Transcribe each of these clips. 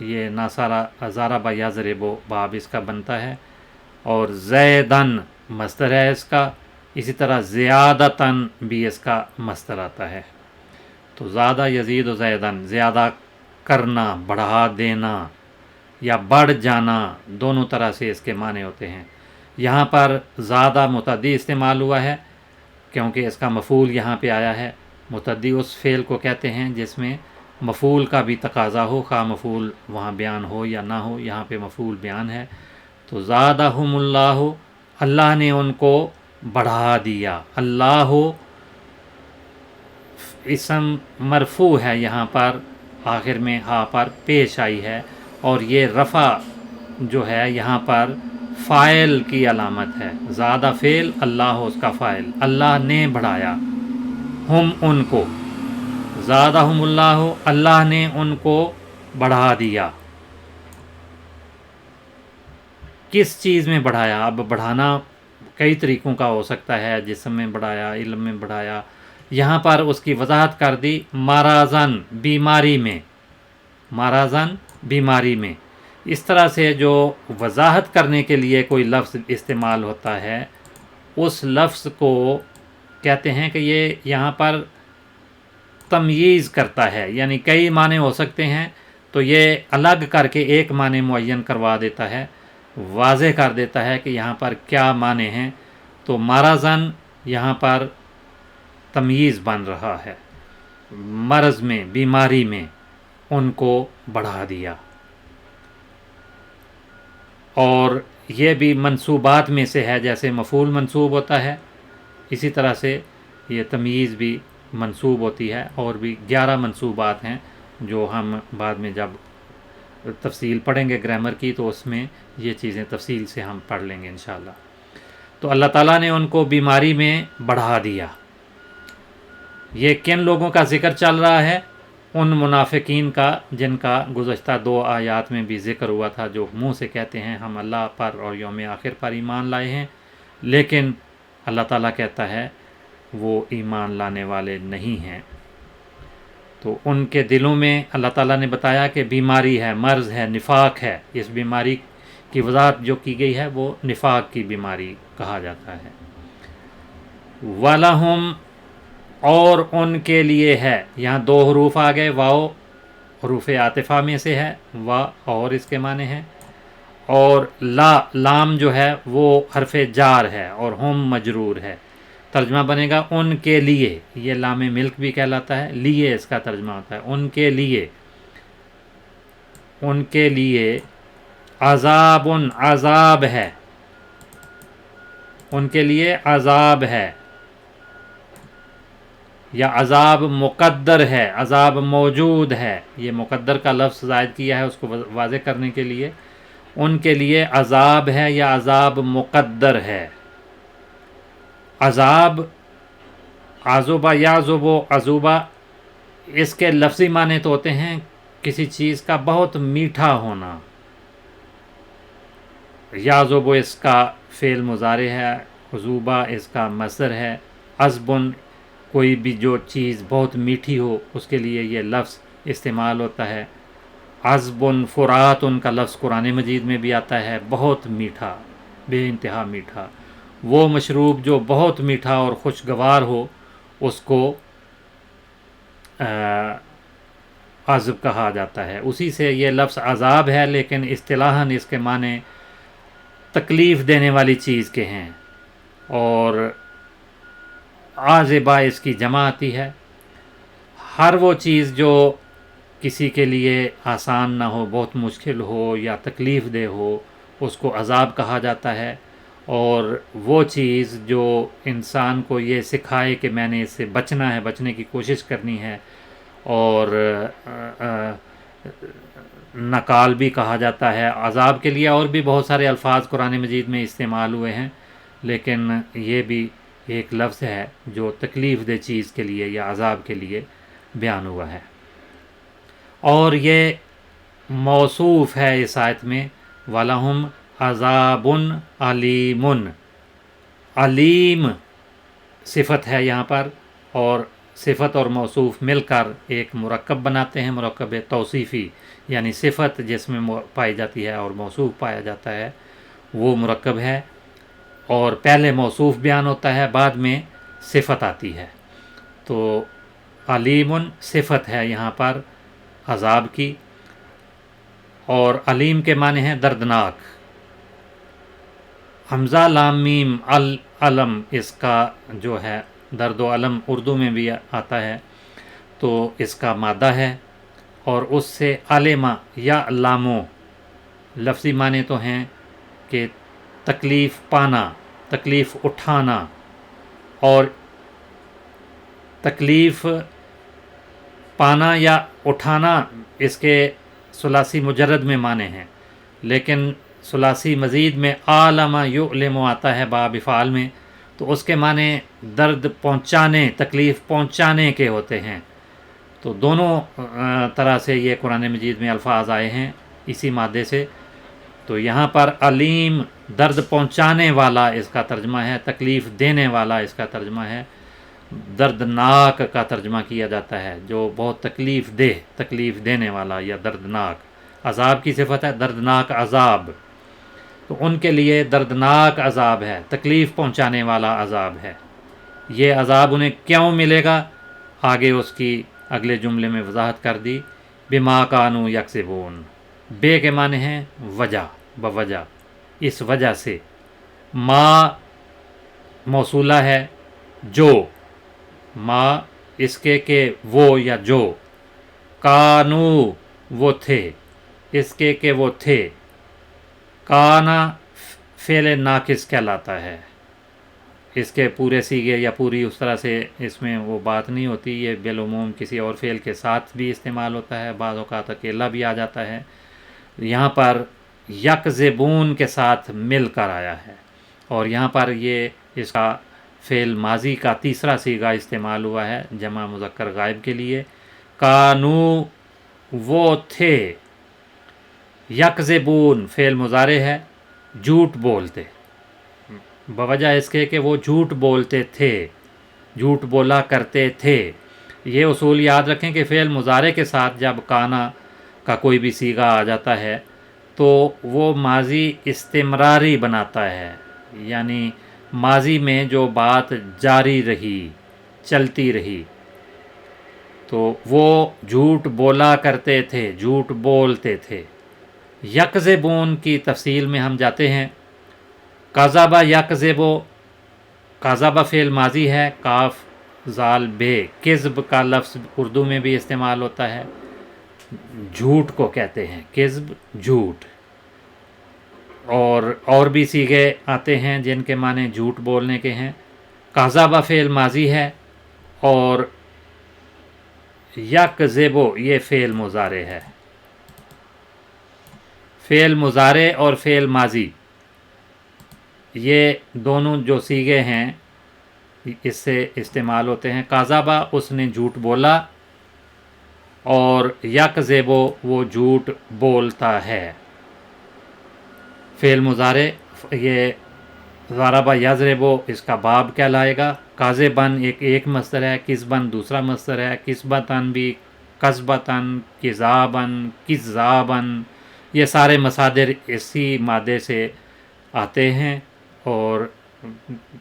یہ ناصارہ ضرب یضرب باب اس کا بنتا ہے، اور زیدن مصدر ہے اس کا، اسی طرح زیادتاً بھی اس کا مصدر آتا ہے۔ تو زیادہ یزید و زیدن، زیادہ کرنا، بڑھا دینا یا بڑھ جانا، دونوں طرح سے اس کے معنی ہوتے ہیں۔ یہاں پر زیادہ متعدی استعمال ہوا ہے کیونکہ اس کا مفعول یہاں پہ آیا ہے۔ متعدی اس فعل کو کہتے ہیں جس میں مفعول کا بھی تقاضا ہو، خواہ مفعول وہاں بیان ہو یا نہ ہو، یہاں پہ مفعول بیان ہے۔ تو زادہم اللہ، اللہ نے ان کو بڑھا دیا۔ اللہ اسم مرفوع ہے، یہاں پر آخر میں ہا پر پیش آئی ہے، اور یہ رفع جو ہے یہاں پر فاعل کی علامت ہے۔ زیادہ فعل، اللہ اس کا فاعل، اللہ نے بڑھایا ہم ان کو، زادہم اللہ، اللہ نے ان کو بڑھا دیا۔ کس چیز میں بڑھایا؟ اب بڑھانا کئی طریقوں کا ہو سکتا ہے، جسم میں بڑھایا، علم میں بڑھایا، یہاں پر اس کی وضاحت کر دی، مرضاً بیماری میں، مرضاً بیماری میں۔ اس طرح سے جو وضاحت کرنے کے لیے کوئی لفظ استعمال ہوتا ہے، اس لفظ کو کہتے ہیں کہ یہ یہاں پر تمییز کرتا ہے، یعنی کئی معنی ہو سکتے ہیں تو یہ الگ کر کے ایک معنی معین کروا دیتا ہے، واضح کر دیتا ہے کہ یہاں پر کیا معنی ہیں۔ تو مرضاً یہاں پر تمییز بن رہا ہے، مرض میں، بیماری میں ان کو بڑھا دیا۔ اور یہ بھی منصوبات میں سے ہے، جیسے مفعول منصوب ہوتا ہے اسی طرح سے یہ تمییز بھی منصوب ہوتی ہے، اور بھی 11 منصوبات ہیں جو ہم بعد میں جب تفصیل پڑھیں گے گرامر کی تو اس میں یہ چیزیں تفصیل سے ہم پڑھ لیں گے انشاءاللہ۔ تو اللہ تعالیٰ نے ان کو بیماری میں بڑھا دیا۔ یہ کن لوگوں کا ذکر چل رہا ہے؟ ان منافقین کا جن کا گزشتہ 2 آیات میں بھی ذکر ہوا تھا، جو منہ سے کہتے ہیں ہم اللہ پر اور یوم آخر پر ایمان لائے ہیں، لیکن اللہ تعالیٰ کہتا ہے وہ ایمان لانے والے نہیں ہیں۔ تو ان کے دلوں میں اللہ تعالیٰ نے بتایا کہ بیماری ہے، مرض ہے، نفاق ہے۔ اس بیماری کی وضاحت جو کی گئی ہے وہ نفاق کی بیماری کہا جاتا ہے۔ وَلَهُمْ، اور ان کے لیے ہے، یہاں 2 حروف آ گئے، واو حروف عاطفہ میں سے ہے، وا اور اس کے معنی ہے، اور لام جو ہے وہ حرف جار ہے، اور ہم مجرور ہے۔ ترجمہ بنے گا ان کے لیے، یہ لام ملک بھی کہلاتا ہے، لیے اس کا ترجمہ ہوتا ہے، ان کے لیے، ان کے لیے عذاب، عذاب ہے، ان کے لیے عذاب ہے، یا عذاب مقدر ہے، عذاب موجود ہے۔ یہ مقدر کا لفظ زائد کیا ہے اس کو واضح کرنے کے لیے، ان کے لیے عذاب ہے یا عذاب مقدر ہے۔ عذاب، عذوبہ، یعذب، عذوبہ، اس کے لفظی معنی تو ہوتے ہیں کسی چیز کا بہت میٹھا ہونا۔ یعذب اس کا فعل مضارع ہے، عذوبہ اس کا مصدر ہے۔ عذبن، کوئی بھی جو چیز بہت میٹھی ہو اس کے لیے یہ لفظ استعمال ہوتا ہے۔ عذبن، فرات ان کا لفظ قرآن مجید میں بھی آتا ہے، بہت میٹھا، بے انتہا میٹھا۔ وہ مشروب جو بہت میٹھا اور خوشگوار ہو اس کو عذب کہا جاتا ہے۔ اسی سے یہ لفظ عذاب ہے، لیکن اصطلاحاً اس کے معنی تکلیف دینے والی چیز کے ہیں، اور عاذبہ اس کی جمع آتی ہے۔ ہر وہ چیز جو کسی کے لیے آسان نہ ہو، بہت مشکل ہو یا تکلیف دہ ہو، اس کو عذاب کہا جاتا ہے۔ اور وہ چیز جو انسان کو یہ سکھائے کہ میں نے اس سے بچنا ہے، بچنے کی کوشش کرنی ہے، اور نکال بھی کہا جاتا ہے عذاب کے لیے۔ اور بھی بہت سارے الفاظ قرآن مجید میں استعمال ہوئے ہیں، لیکن یہ بھی ایک لفظ ہے جو تکلیف دہ چیز کے لیے یا عذاب کے لیے بیان ہوا ہے۔ اور یہ موصوف ہے اس آیت میں، وَلَهُمْ عَذَابٌ عَلِيمٌ، علیم صفت ہے یہاں پر، اور صفت اور موصوف مل کر ایک مرکب بناتے ہیں، مرکب توصیفی، یعنی صفت جس میں پائی جاتی ہے اور موصوف پایا جاتا ہے وہ مرکب ہے، اور پہلے موصوف بیان ہوتا ہے بعد میں صفت آتی ہے۔ تو علیم صفت ہے یہاں پر عذاب کی، اور علیم کے معنی ہیں دردناک۔ حمزہ لام میم العلم، اس کا جو ہے درد و علم اردو میں بھی آتا ہے، تو اس کا مادہ ہے، اور اس سے علمہ یا لامو لفظی معنی تو ہیں کہ تکلیف پانا، تکلیف اٹھانا، اور تکلیف پانا یا اٹھانا اس کے ثلاثی مجرد میں معنی ہیں، لیکن ثلاثی مزید میں عالمہ یعلم آتا ہے باب افعال میں، تو اس کے معنی درد پہنچانے، تکلیف پہنچانے کے ہوتے ہیں۔ تو دونوں طرح سے یہ قرآن مجید میں الفاظ آئے ہیں اسی مادے سے۔ تو یہاں پر علیم درد پہنچانے والا اس کا ترجمہ ہے، تکلیف دینے والا اس کا ترجمہ ہے، دردناک کا ترجمہ کیا جاتا ہے، جو بہت تکلیف دہ، تکلیف دینے والا یا دردناک۔ عذاب کی صفت ہے دردناک عذاب، تو ان کے لیے دردناک عذاب ہے، تکلیف پہنچانے والا عذاب ہے۔ یہ عذاب انہیں کیوں ملے گا، آگے اس کی اگلے جملے میں وضاحت کر دی، بما کانوا یکسبون۔ بے کے معنی ہیں وجہ، بوجہ، اس وجہ سے۔ ما موصولہ ہے، جو، ما اس کے کہ وہ یا جو، کانو وہ تھے، اس کے کہ وہ تھے، کانا فعل ناقص کہلاتا ہے، اس کے پورے سیغے یا پوری اس طرح سے اس میں وہ بات نہیں ہوتی، یہ بالعموم کسی اور فعل کے ساتھ بھی استعمال ہوتا ہے، بعض اوقات اکیلا بھی آ جاتا ہے، یہاں پر یکذبون کے ساتھ مل کر آیا ہے، اور یہاں پر یہ اس کا فعل ماضی کا تیسرا صیغہ استعمال ہوا ہے جمع مذکر غائب کے لیے، کانو وہ تھے، یکذبون فعل مضارع ہے، جھوٹ بولتے، بوجہ اس کے کہ وہ جھوٹ بولتے تھے، جھوٹ بولا کرتے تھے۔ یہ اصول یاد رکھیں کہ فعل مضارع کے ساتھ جب کانا کا کوئی بھی صیغہ آ جاتا ہے تو وہ ماضی استمراری بناتا ہے، یعنی ماضی میں جو بات جاری رہی، چلتی رہی، تو وہ جھوٹ بولا کرتے تھے، جھوٹ بولتے تھے۔ یکذبون کی تفصیل میں ہم جاتے ہیں۔ کذب یکذبو، کذب فعل ماضی ہے، کاف زال بے، کذب کا لفظ اردو میں بھی استعمال ہوتا ہے، جھوٹ کو کہتے ہیں، کذب جھوٹ، اور بھی صیغے آتے ہیں جن کے معنی جھوٹ بولنے کے ہیں۔ کذب فعل ماضی ہے، اور یکذبو یہ فعل مضارع ہے۔ فعل مضارع اور فعل ماضی یہ دونوں جو صیغے ہیں اس سے استعمال ہوتے ہیں۔ کذبہ اس نے جھوٹ بولا، اور یکذبو وہ جھوٹ بولتا ہے۔ فعل مضارع یہ ضرب یضرب اس کا باب کہلائے گا۔ کاذبن ایک مصدر ہے، کذبن دوسرا مصدر ہے، کذبتن بھی، کذبتن، کذابن، کذابن، یہ سارے مصادر اسی مادے سے آتے ہیں، اور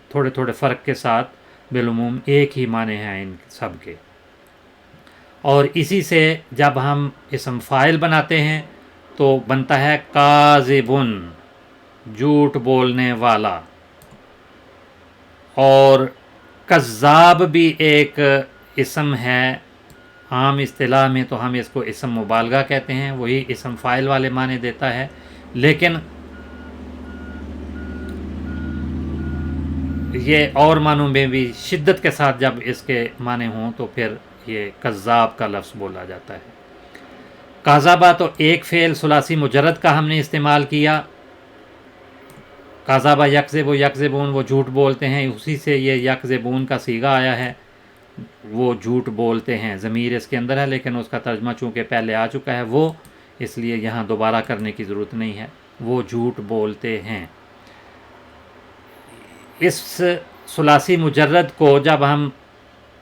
تھوڑے تھوڑے فرق کے ساتھ بالعموم ایک ہی معنی ہیں ان سب کے۔ اور اسی سے جب ہم اسم فاعل بناتے ہیں تو بنتا ہے کاذبن، جھوٹ بولنے والا، اور کذاب بھی ایک اسم ہے، عام اصطلاح میں تو ہم اس کو اسم مبالغہ کہتے ہیں، وہی اسم فاعل والے معنی دیتا ہے، لیکن یہ اور معنوں میں بھی شدت کے ساتھ جب اس کے معنی ہوں تو پھر یہ کذاب کا لفظ بولا جاتا ہے۔ کذبہ تو ایک فعل ثلاثی مجرد کا ہم نے استعمال کیا، کذبہ یکذب و یکذبون وہ جھوٹ بولتے ہیں، اسی سے یہ یکذبون کا صیغہ آیا ہے، وہ جھوٹ بولتے ہیں، ضمیر اس کے اندر ہے لیکن اس کا ترجمہ چونکہ پہلے آ چکا ہے وہ، اس لیے یہاں دوبارہ کرنے کی ضرورت نہیں ہے، وہ جھوٹ بولتے ہیں۔ اس ثلاثی مجرد کو جب ہم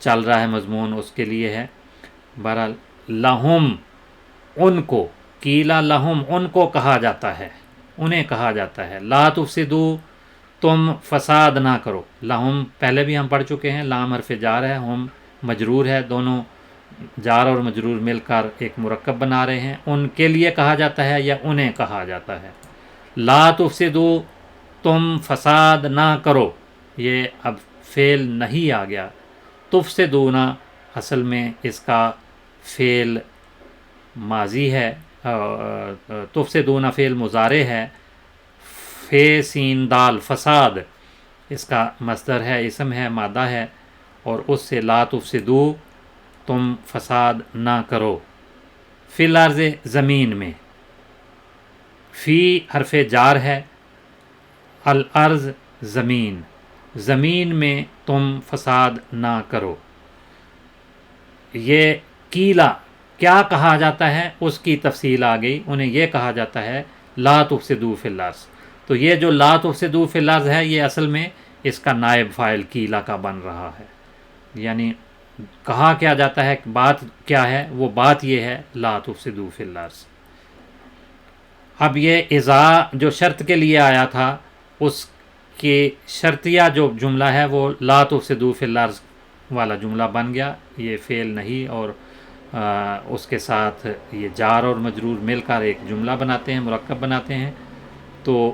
چل رہا ہے مضمون اس کے لیے ہے. بہرحال لہم ان کو، قیلا لہم ان کو کہا جاتا ہے، انہیں کہا جاتا ہے. لا تفسدو تم فساد نہ کرو. لہم پہلے بھی ہم پڑھ چکے ہیں، لام حرف جار ہے، ہم مجرور ہے، دونوں جار اور مجرور مل کر ایک مرکب بنا رہے ہیں. ان کے لیے کہا جاتا ہے یا انہیں کہا جاتا ہے. لا تفسدو تم فساد نہ کرو، یہ اب فعل نہیں آ گیا. تفسدونا اصل میں اس کا فعل ماضی ہے، تفسدونا فعل مضارع ہے. فے سین دال فساد اس کا مصدر ہے، اسم ہے، مادہ ہے، اور اس سے لا تفسدو تم فساد نہ کرو. فی الارض زمین میں، فی حرف جار ہے، الارض زمین، زمین میں تم فساد نہ کرو. یہ قیلا کیا کہا جاتا ہے اس کی تفصیل آ گئی. انہیں یہ کہا جاتا ہے لا تفسدو فی الارض. تو یہ جو لا تفسدو فی الارض ہے یہ اصل میں اس کا نائب فاعل قیلا کا بن رہا ہے. یعنی کہا کیا جاتا ہے، بات کیا ہے، وہ بات یہ ہے لا تفسدو فی الارض. اب یہ اذا جو شرط کے لیے آیا تھا اس کے شرطیہ جو جملہ ہے وہ لا تفسدو فی الارض والا جملہ بن گیا. یہ فعل نہیں، اور اس کے ساتھ یہ جار اور مجرور مل کر ایک جملہ بناتے ہیں، مرکب بناتے ہیں. تو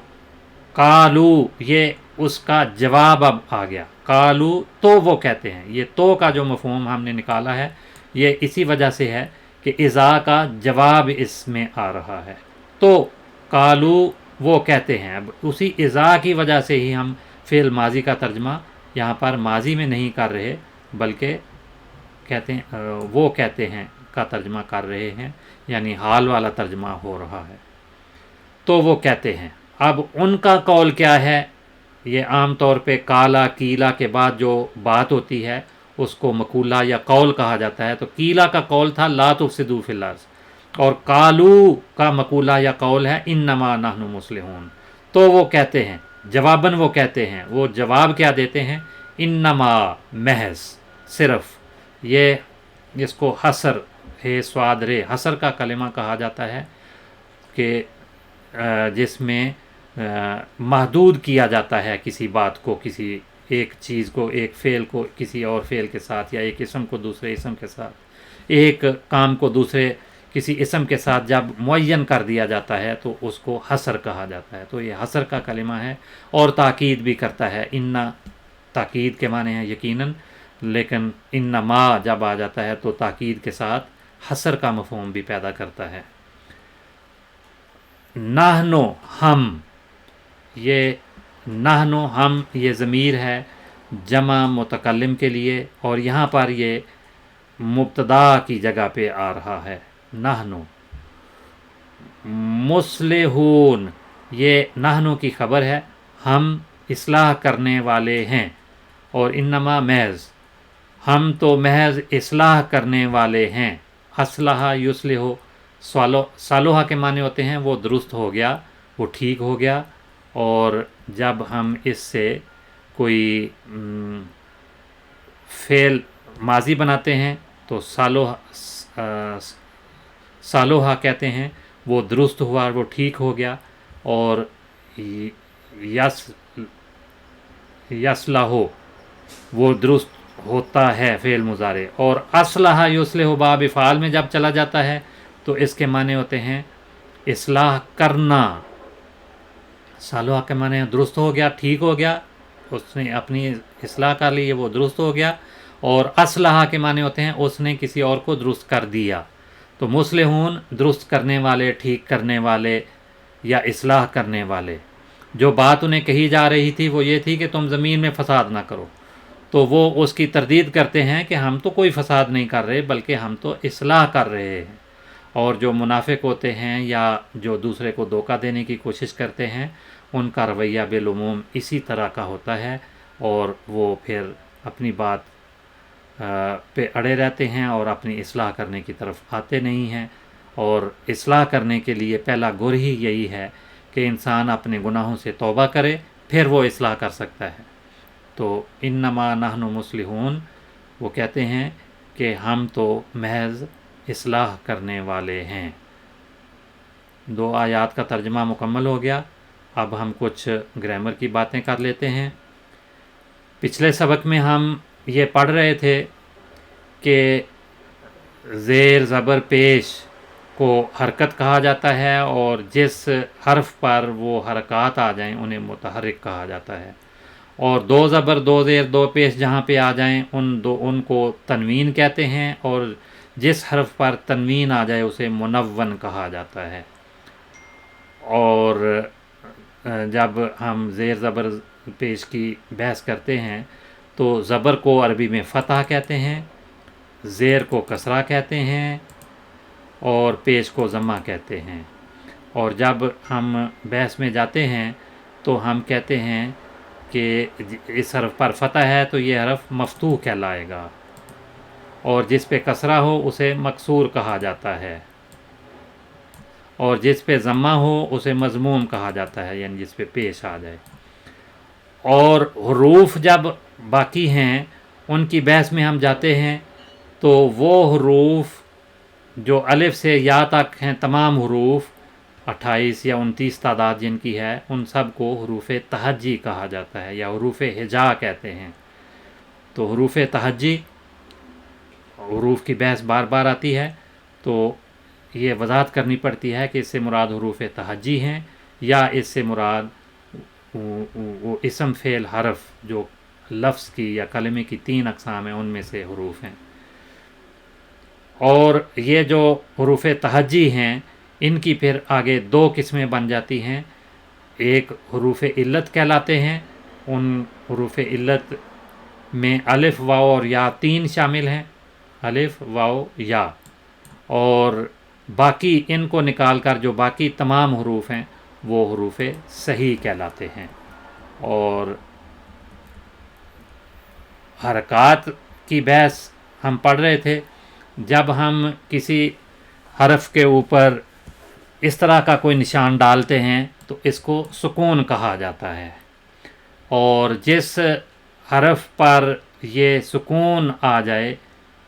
قالو یہ اس کا جواب اب آ گیا. قالو تو وہ کہتے ہیں، یہ تو کا جو مفہوم ہم نے نکالا ہے یہ اسی وجہ سے ہے کہ اذا کا جواب اس میں آ رہا ہے. تو قالو وہ کہتے ہیں. اب اسی اذا کی وجہ سے ہی ہم فعل ماضی کا ترجمہ یہاں پر ماضی میں نہیں کر رہے بلکہ کہتے ہیں وہ کہتے ہیں کا ترجمہ کر رہے ہیں، یعنی حال والا ترجمہ ہو رہا ہے. تو وہ کہتے ہیں. اب ان کا قول کیا ہے؟ یہ عام طور پہ کالا قیلا کے بعد جو بات ہوتی ہے اس کو مقولہ یا قول کہا جاتا ہے. تو قیلا کا قول تھا لا تفسدو فی الارض، اور قالو کا مقولہ یا قول ہے انما نحن مصلحون. تو وہ کہتے ہیں، جواباً وہ کہتے ہیں، وہ جواب کیا دیتے ہیں؟ انما محض، صرف. یہ اس کو حسر ہے، سواد رے، حسر کا کلمہ کہا جاتا ہے کہ جس میں محدود کیا جاتا ہے کسی بات کو، کسی ایک چیز کو، ایک فعل کو کسی اور فعل کے ساتھ، یا ایک اسم کو دوسرے اسم کے ساتھ، ایک کام کو دوسرے کسی اسم کے ساتھ جب معین کر دیا جاتا ہے تو اس کو حسر کہا جاتا ہے. تو یہ حسر کا کلمہ ہے، اور تاکید بھی کرتا ہے. انا تاکید کے معنی ہیں یقیناً، لیکن انما جب آ جاتا ہے تو تاکید کے ساتھ حسر کا مفہوم بھی پیدا کرتا ہے. نحنو ہم، یہ نحنو ہم یہ ضمیر ہے جمع متکلم کے لیے، اور یہاں پر یہ مبتدا کی جگہ پہ آ رہا ہے. نحنو مصلحون، یہ نحنو کی خبر ہے، ہم اصلاح کرنے والے ہیں. اور انما محض، ہم تو محض اصلاح کرنے والے ہیں. اصلح یصلح، صالحہ کے معنی ہوتے ہیں وہ درست ہو گیا، وہ ٹھیک ہو گیا. اور جب ہم اس سے کوئی فعل ماضی بناتے ہیں تو صالحہ کہتے ہیں، وہ درست ہوا، وہ ٹھیک ہو گیا. اور یصلح وہ درست ہوتا ہے فعل مضارع. اور اصلح یصلح باب افعال میں جب چلا جاتا ہے تو اس کے معنی ہوتے ہیں اصلاح کرنا. صالحہ کے معنی درست ہو گیا، ٹھیک ہو گیا، اس نے اپنی اصلاح کر لی، وہ درست ہو گیا. اور اصلح کے معنی ہوتے ہیں اس نے کسی اور کو درست کر دیا. تو مصلحون درست کرنے والے، ٹھیک کرنے والے یا اصلاح کرنے والے. جو بات انہیں کہی جا رہی تھی وہ یہ تھی کہ تم زمین میں فساد نہ کرو، تو وہ اس کی تردید کرتے ہیں کہ ہم تو کوئی فساد نہیں کر رہے بلکہ ہم تو اصلاح کر رہے ہیں. اور جو منافق ہوتے ہیں یا جو دوسرے کو دھوکہ دینے کی کوشش کرتے ہیں ان کا رویہ بالعموم اسی طرح کا ہوتا ہے، اور وہ پھر اپنی بات پہ اڑے رہتے ہیں اور اپنی اصلاح کرنے کی طرف آتے نہیں ہیں. اور اصلاح کرنے کے لیے پہلا گر ہی یہی ہے کہ انسان اپنے گناہوں سے توبہ کرے، پھر وہ اصلاح کر سکتا ہے. تو انما نحن مصلحون وہ کہتے ہیں کہ ہم تو محض اصلاح کرنے والے ہیں۔ 2 آیات کا ترجمہ مکمل ہو گیا۔ اب ہم کچھ گرامر کی باتیں کر لیتے ہیں۔ پچھلے سبق میں ہم یہ پڑھ رہے تھے کہ زیر زبر پیش کو حرکت کہا جاتا ہے، اور جس حرف پر وہ حرکات آ جائیں انہیں متحرک کہا جاتا ہے، اور 2 زبر 2 زیر 2 پیش جہاں پہ آ جائیں ان کو تنوین کہتے ہیں، اور جس حرف پر تنوین آ جائے اسے منون کہا جاتا ہے۔ اور جب ہم زیر زبر پیش کی بحث کرتے ہیں تو زبر کو عربی میں فتح کہتے ہیں، زیر کو کسرہ کہتے ہیں، اور پیش کو ضمہ کہتے ہیں۔ اور جب ہم بحث میں جاتے ہیں تو ہم کہتے ہیں کہ اس حرف پر فتح ہے تو یہ حرف مفتوح کہلائے گا، اور جس پہ کسرہ ہو اسے مکسور کہا جاتا ہے، اور جس پہ ضمہ ہو اسے مضموم کہا جاتا ہے، یعنی جس پہ پیش آ جائے۔ اور حروف جب باقی ہیں ان کی بحث میں ہم جاتے ہیں تو وہ حروف جو الف سے یا تک ہیں، تمام حروف 28 یا 29 تعداد جن کی ہے، ان سب کو حروف تہجی کہا جاتا ہے یا حروف ہجا کہتے ہیں۔ تو حروف تہجی، حروف کی بحث بار بار آتی ہے تو یہ وضاحت کرنی پڑتی ہے کہ اس سے مراد حروف تہجی ہیں یا اس سے مراد وہ اسم فعل حرف جو لفظ کی یا کلمے کی 3 اقسام ہیں ان میں سے حروف ہیں۔ اور یہ جو حروف تہجی ہیں ان کی پھر آگے 2 قسمیں بن جاتی ہیں۔ ایک حروف علت کہلاتے ہیں، ان حروف علت میں الف واو اور یا 3 شامل ہیں، الف واو یا، اور باقی ان کو نکال کر جو باقی تمام حروف ہیں وہ حروف صحیح کہلاتے ہیں۔ اور حرکات کی بحث ہم پڑھ رہے تھے، جب ہم کسی حرف کے اوپر اس طرح کا کوئی نشان ڈالتے ہیں تو اس کو سکون کہا جاتا ہے، اور جس حرف پر یہ سکون آ جائے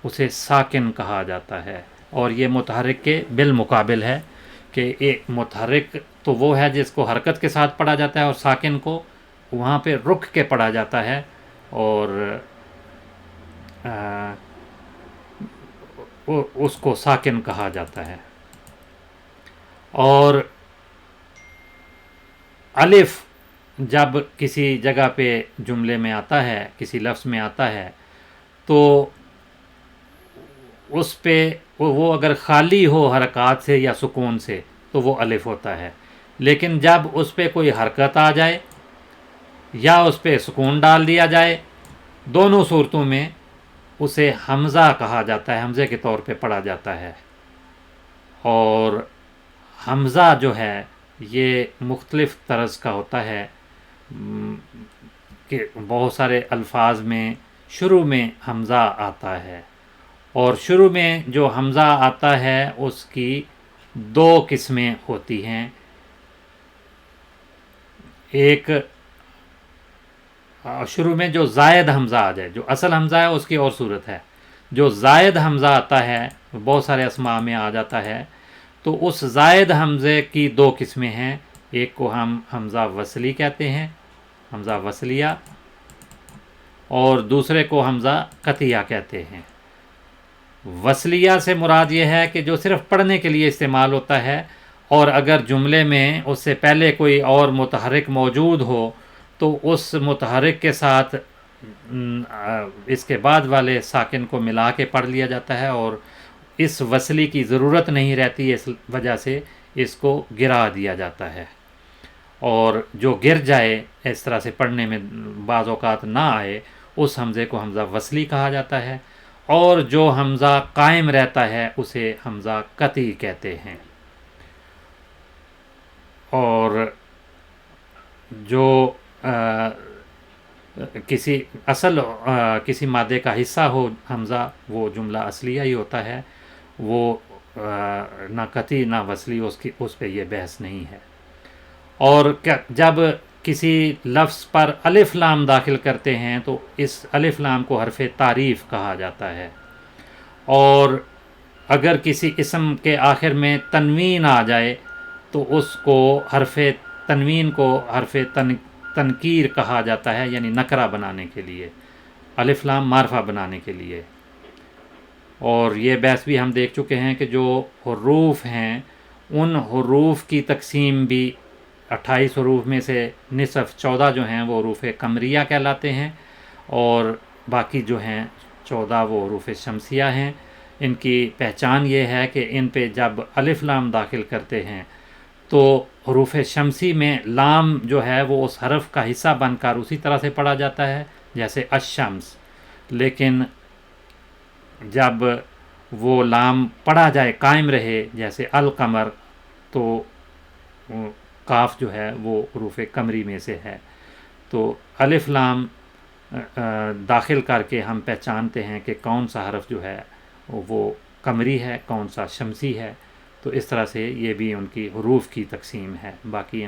اسے ساکن کہا جاتا ہے، اور یہ متحرک کے بالمقابل ہے کہ ایک متحرک تو وہ ہے جس کو حرکت کے ساتھ پڑھا جاتا ہے، اور ساکن کو وہاں پہ رک کے پڑھا جاتا ہے، اور اس کو ساکن کہا جاتا ہے۔ اور الف جب کسی جگہ پہ جملے میں آتا ہے، کسی لفظ میں آتا ہے، تو اس پہ وہ اگر خالی ہو حرکات سے یا سکون سے تو وہ الف ہوتا ہے، لیکن جب اس پہ کوئی حرکت آ جائے یا اس پہ سکون ڈال دیا جائے، دونوں صورتوں میں اسے حمزہ کہا جاتا ہے، حمزے کے طور پہ پڑھا جاتا ہے۔ اور حمزہ جو ہے یہ مختلف طرز کا ہوتا ہے کہ بہت سارے الفاظ میں شروع میں حمزہ آتا ہے، اور شروع میں جو حمزہ آتا ہے اس کی 2 قسمیں ہوتی ہیں۔ ایک شروع میں جو زائد حمزہ آ جائے، جو اصل حمزہ ہے اس کی اور صورت ہے، جو زائد حمزہ آتا ہے بہت سارے اسماء میں آ جاتا ہے، تو اس زائد حمزے کی 2 قسمیں ہیں۔ ایک کو ہم حمزہ وصلی کہتے ہیں، حمزہ وصلیہ، اور دوسرے کو حمزہ قطعیہ کہتے ہیں۔ وصلیہ سے مراد یہ ہے کہ جو صرف پڑھنے کے لیے استعمال ہوتا ہے، اور اگر جملے میں اس سے پہلے کوئی اور متحرک موجود ہو تو اس متحرک کے ساتھ اس کے بعد والے ساکن کو ملا کے پڑھ لیا جاتا ہے، اور اس وصلی کی ضرورت نہیں رہتی، اس وجہ سے اس کو گرا دیا جاتا ہے، اور جو گر جائے اس طرح سے پڑھنے میں بعض اوقات نہ آئے اس حمزے کو حمزہ وصلی کہا جاتا ہے، اور جو حمزہ قائم رہتا ہے اسے حمزہ قطعی کہتے ہیں۔ اور جو کسی مادے کا حصہ ہو حمزہ، وہ جملہ اصلیہ ہی ہوتا ہے، وہ نہ قطعی نہ وصلی، اس پہ یہ بحث نہیں ہے۔ اور جب کسی لفظ پر الف لام داخل کرتے ہیں تو اس الف لام کو حرف تعریف کہا جاتا ہے، اور اگر کسی اسم کے آخر میں تنوین آ جائے تو اس کو حرف تنوین کو حرف تنکیر کہا جاتا ہے، یعنی نکرہ بنانے کے لیے، الف لام معرفہ بنانے کے لیے۔ اور یہ بحث بھی ہم دیکھ چکے ہیں کہ جو حروف ہیں ان حروف کی تقسیم بھی 28 حروف میں سے نصف 14 جو ہیں وہ حروف قمریہ کہلاتے ہیں، اور باقی جو ہیں 14 وہ حروف شمسیہ ہیں۔ ان کی پہچان یہ ہے کہ ان پہ جب الف لام داخل کرتے ہیں تو حروف شمسی میں لام جو ہے وہ اس حرف کا حصہ بن کر اسی طرح سے پڑھا جاتا ہے جیسے الشمس، لیکن جب وہ لام پڑھا جائے قائم رہے جیسے القمر تو کاف جو ہے وہ حروف قمری میں سے ہے۔ تو الف لام داخل کر کے ہم پہچانتے ہیں کہ کون سا حرف جو ہے وہ قمری ہے، کون سا شمسی ہے۔ تو اس طرح سے یہ بھی ان کی حروف کی تقسیم ہے۔ باقی